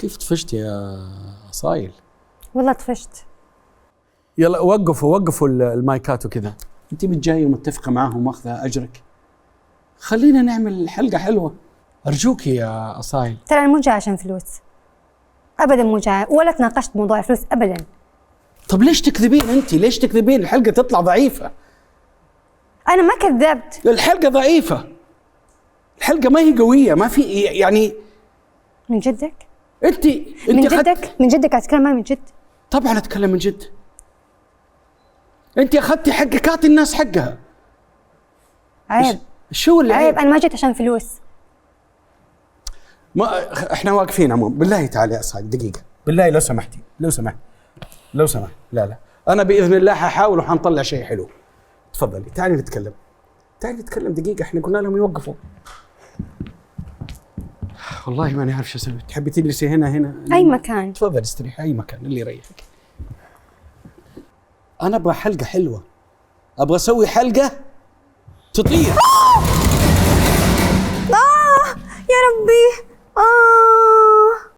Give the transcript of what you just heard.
كيف طفشت يا صايل؟ والله طفشت. يلا وقفوا المايكات وكذا. انت جايه ومتفقه معاهم واخذه اجرك، خلينا نعمل حلقه حلوه ارجوك يا اصايل. ترى انا مو جاي عشان فلوس ابدا، مو جاي ولا تناقشت موضوع الفلوس ابدا. طب ليش تكذبين انت؟ ليش تكذبين؟ الحلقه تطلع ضعيفه. انا ما كذبت. الحلقه ضعيفه، الحلقه ما هي قويه، ما في يعني. من جدك؟ انت من جدك؟ من جدك اتكلم معي من جد؟ طبعا اتكلم من جد. انت اخذتي حقك، اعطي الناس حقها. عيب. شو اللي عيب؟ انا ما جيت عشان فلوس. ما احنا واقفين عموما. بالله تعالي يا صاحبي دقيقه، بالله لو سمحتي، لو سمحت. لا انا باذن الله ححاول وحنطلع شيء حلو. تفضلي تعالي نتكلم، دقيقه. احنا قلنا لهم يوقفوا. والله ماني عارف شو اسوي. تحبي تجلسي هنا اي مكان؟ تفضلي استريحي، اي مكان اللي يريحك. انا ابغى حلقه حلوه، ابغى اسوي حلقه تطير.